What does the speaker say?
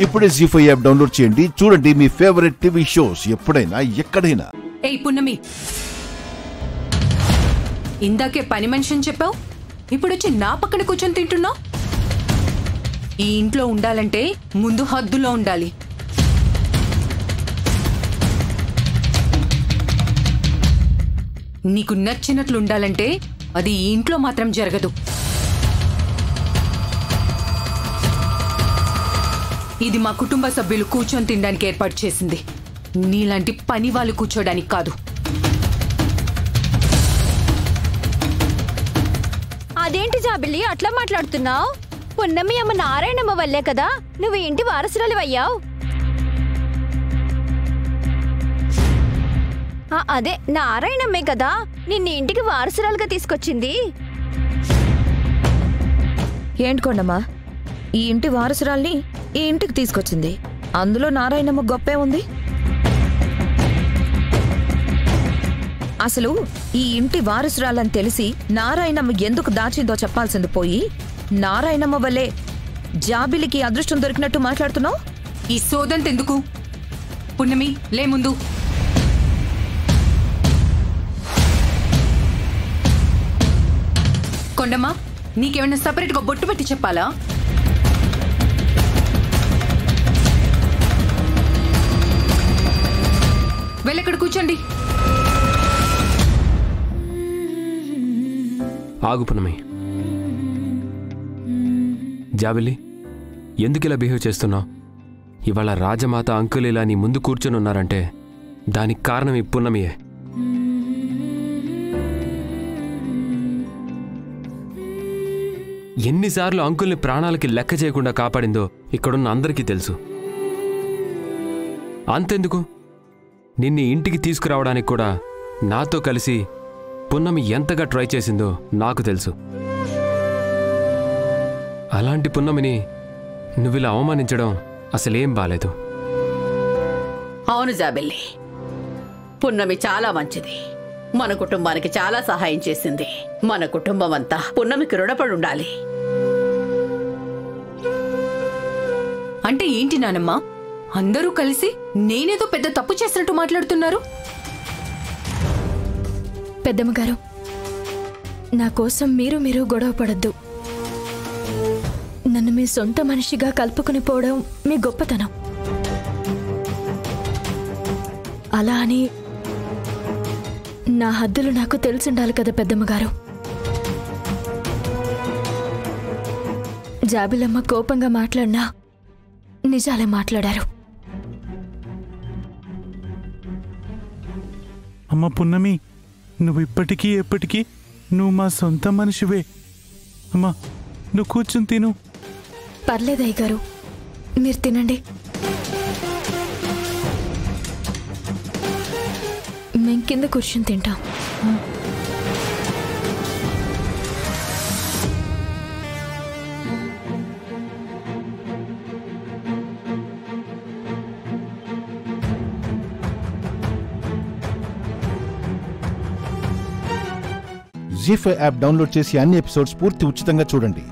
ఇప్పుడే జీ5 app download చేయండి. చూడండి మీ ఫేవరెట్ టీవీ షోస్ ఎప్పుడైనా ఎక్కడైనా. ఏయ్ పున్నమి, ఇందాకే పని మనిషిని చెప్పావు, ఇప్పుడొచ్చి నా పక్కన కూర్చొని తింటున్నావు. ఈ ఇంట్లో ఉండాలంటే ముందు హద్దులో ఉండాలి. నీకు నచ్చినట్లు ఉండాలంటే అది ఈ ఇంట్లో మాత్రం జరగదు. ఇది మా కుటుంబ సభ్యులు కూర్చొని తినడానికి ఏర్పాటు చేసింది, నీలాంటి పని వాళ్ళు కూర్చోడానికి కాదు. అదేంటి జాబిల్లి అట్లా మాట్లాడుతున్నావు? పున్నమి అమ్మ నారాయణమ్మ వల్లే కదా నువ్వు ఇంటి వారసురాలు అయ్యావు. అదే నారాయణమ్మే కదా నిన్ను ఇంటికి వారసురాలుగా తీసుకొచ్చింది. ఏంటి కొండమ్మా, ఈ ఇంటి వారసురాల్ని ఈ ఇంటికి తీసుకొచ్చింది, అందులో నారాయణమ్మ గొప్పే ఉంది. అసలు ఈ ఇంటి వారసురాలని తెలిసి నారాయణమ్మ ఎందుకు దాచిందో చెప్పాల్సింది పోయి, నారాయణమ్మ వల్లే జాబిలికి అదృష్టం దొరికినట్టు మాట్లాడుతున్నావు. ఈ సోదంతెందుకు? పున్నమి లే ముందు. కొండమ్మా, నీకేమైనా సపరేట్గా బొట్టు పెట్టి చెప్పాలా? వెళ్ళక్కడ కూర్చోండి. ఆగు పున్నమి. జాబిలి, ఎందుకు ఇలా బిహేవ్ చేస్తున్నావు? ఇవాళ రాజమాత అంకుల్ ఇలా నీ ముందు కూర్చొని ఉన్నారంటే దానికి కారణం ఈ పున్నమియే. ఎన్నిసార్లు అంకుల్ని ప్రాణాలకి లెక్క చేయకుండా కాపాడిందో ఇక్కడున్న అందరికీ తెలుసు. అంతెందుకు, నిన్ను ఇంటికి తీసుకురావడానికి కూడా నాతో కలిసి పున్నమి ఎంతగా ట్రై చేసిందో నాకు తెలుసు. అలాంటి పున్నమిని నువ్విలా అవమానించడం అసలేం బాలేదు. అవును జాబిల్లి, పున్నమి చాలా మంచిది, మన కుటుంబానికి చాలా సహాయం చేసింది. మన కుటుంబం అంతా పున్నమికి రుణపడి ఉండాలి. అంటే ఏంటి నానమ్మ, అందరూ కలిసి నేనేదో పెద్ద తప్పు చేసినట్టు మాట్లాడుతున్నారు? పెద్దమ్మగారు, నా కోసం మీరు గొడవ పడద్దు. నన్ను మీ సొంత మనిషిగా కలుపుకుని పోవడం మీ గొప్పతనం. అలా అని నా హద్దులు నాకు తెలిసుండాలి కదా పెద్దమ్మగారు. జాబిలమ్మ కోపంగా మాట్లాడినా నిజాలే మాట్లాడారు. అమ్మ పున్నమి, నువ్వు ఇప్పటికీ ఎప్పటికీ నువ్వు మా సొంత మనిషివే. అమ్మా, నువ్వు కూర్చుని తిను. పర్లేదు అయ్యగారు, మీరు తినండి. మేం కింద కూర్చుని తింటాం. జీ5 యాప్ డౌన్లోడ్ చేసి అన్ని ఎపిసోడ్స్ పూర్తి ఉచితంగా చూడండి.